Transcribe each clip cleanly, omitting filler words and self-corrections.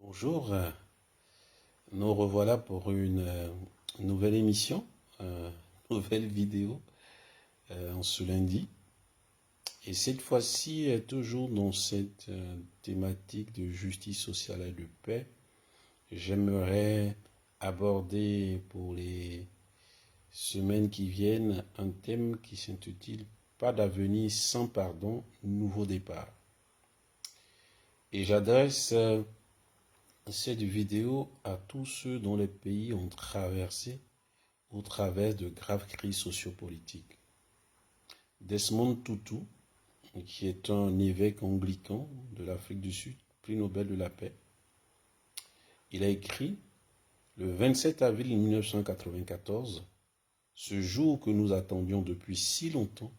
Bonjour, nous revoilà pour une nouvelle émission, nouvelle vidéo en ce lundi. Et cette fois-ci, toujours dans cette thématique de justice sociale et de paix, j'aimerais aborder pour les semaines qui viennent un thème qui s'intitule Pas d'avenir sans pardon, nouveau départ. Et j'adresse cette vidéo à tous ceux dont les pays ont traversé ou traversent de graves crises sociopolitiques. Desmond Tutu, qui est un évêque anglican de l'Afrique du Sud, prix Nobel de la paix, il a écrit le 27 avril 1994, ce jour que nous attendions depuis si longtemps,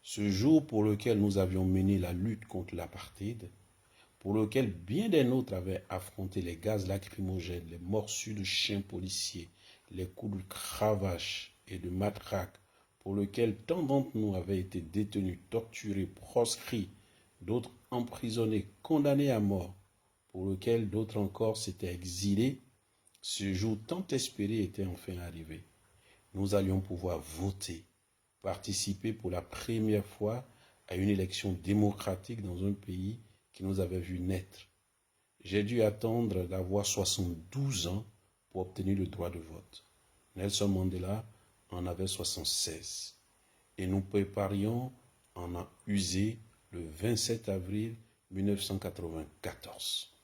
ce jour pour lequel nous avions mené la lutte contre l'apartheid, pour lequel bien des nôtres avaient affronté les gaz lacrymogènes, les morsures de chiens policiers, les coups de cravache et de matraque, pour lequel tant d'entre nous avaient été détenus, torturés, proscrits, d'autres emprisonnés, condamnés à mort, pour lequel d'autres encore s'étaient exilés, ce jour tant espéré était enfin arrivé. Nous allions pouvoir voter, participer pour la première fois à une élection démocratique dans un pays qui nous avait vu naître. J'ai dû attendre d'avoir 72 ans pour obtenir le droit de vote. Nelson Mandela en avait 76. Et nous préparions en a usé le 27 avril 1994.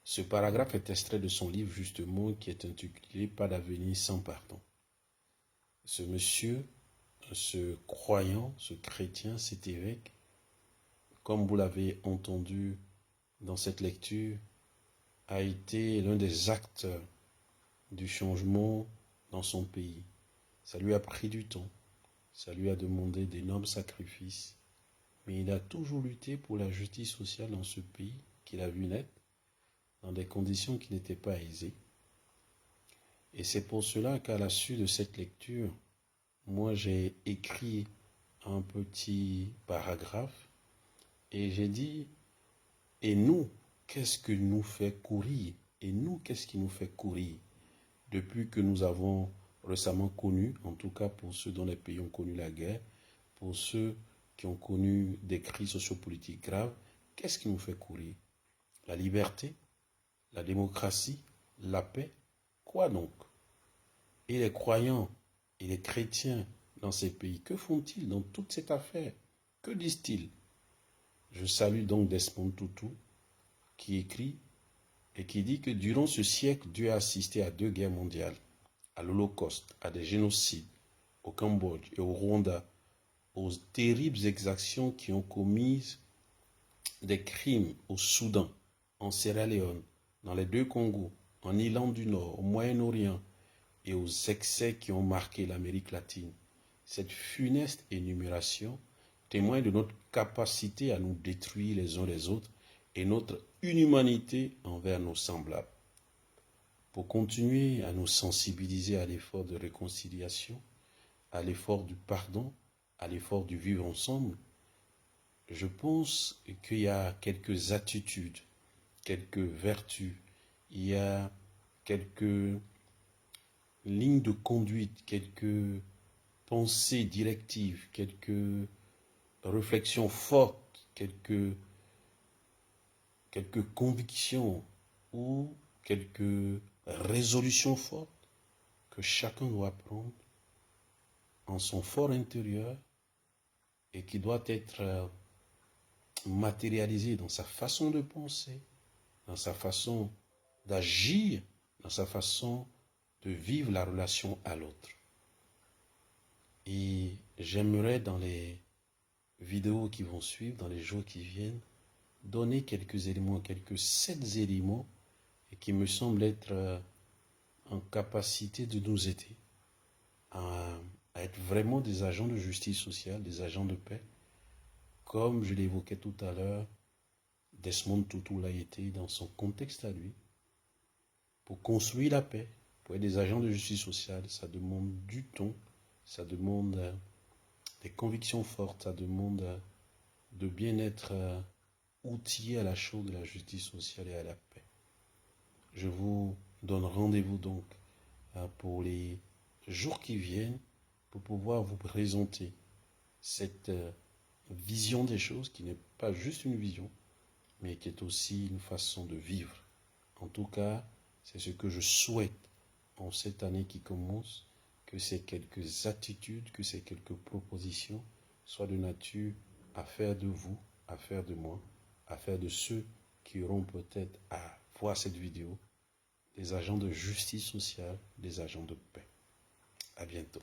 Ce paragraphe est extrait de son livre justement qui est intitulé Pas d'avenir sans pardon. Ce monsieur, ce croyant, ce chrétien, cet évêque, comme vous l'avez entendu dans cette lecture, a été l'un des acteurs du changement dans son pays. Ça lui a pris du temps, ça lui a demandé d'énormes sacrifices, mais il a toujours lutté pour la justice sociale dans ce pays qu'il a vu naître, dans des conditions qui n'étaient pas aisées. Et c'est pour cela qu'à la suite de cette lecture, moi j'ai écrit un petit paragraphe et j'ai dit, et nous, qu'est-ce que nous fait courir? Et nous, qu'est-ce qui nous fait courir? Depuis que nous avons récemment connu, en tout cas pour ceux dont les pays ont connu la guerre, pour ceux qui ont connu des crises sociopolitiques graves, qu'est-ce qui nous fait courir? La liberté, la démocratie, la paix, quoi donc? Et les croyants et les chrétiens dans ces pays, que font-ils dans toute cette affaire? Que disent-ils? Je salue donc Desmond Tutu qui écrit et qui dit que durant ce siècle, Dieu a assisté à 2 guerres mondiales, à l'Holocauste, à des génocides, au Cambodge et au Rwanda, aux terribles exactions qui ont commis des crimes au Soudan, en Sierra Leone, dans les 2 Congos, en Irlande du Nord, au Moyen-Orient et aux excès qui ont marqué l'Amérique latine. Cette funeste énumération témoigne de notre capacité à nous détruire les uns les autres et notre inhumanité envers nos semblables. Pour continuer à nous sensibiliser à l'effort de réconciliation, à l'effort du pardon, à l'effort du vivre ensemble, je pense qu'il y a quelques attitudes, quelques vertus, il y a quelques lignes de conduite, quelques pensées directives, quelques réflexions fortes, quelques convictions ou quelques résolutions fortes que chacun doit prendre en son fort intérieur et qui doit être matérialisé dans sa façon de penser, dans sa façon d'agir, dans sa façon de vivre la relation à l'autre. Et j'aimerais dans les vidéos qui vont suivre, dans les jours qui viennent, donner quelques éléments, quelques 7 éléments et qui me semblent être en capacité de nous aider à être vraiment des agents de justice sociale, des agents de paix, comme je l'évoquais tout à l'heure, Desmond Tutu l'a été dans son contexte à lui. Pour construire la paix, pour être des agents de justice sociale, ça demande du temps, ça demande des convictions fortes, ça demande de bien être outillés à la chose de la justice sociale et à la paix. Je vous donne rendez-vous donc pour les jours qui viennent pour pouvoir vous présenter cette vision des choses qui n'est pas juste une vision, mais qui est aussi une façon de vivre. En tout cas, c'est ce que je souhaite en cette année qui commence, que ces quelques attitudes, que ces quelques propositions soient de nature à faire de vous, à faire de moi, à faire de ceux qui auront peut-être à voir cette vidéo, des agents de justice sociale, des agents de paix. À bientôt.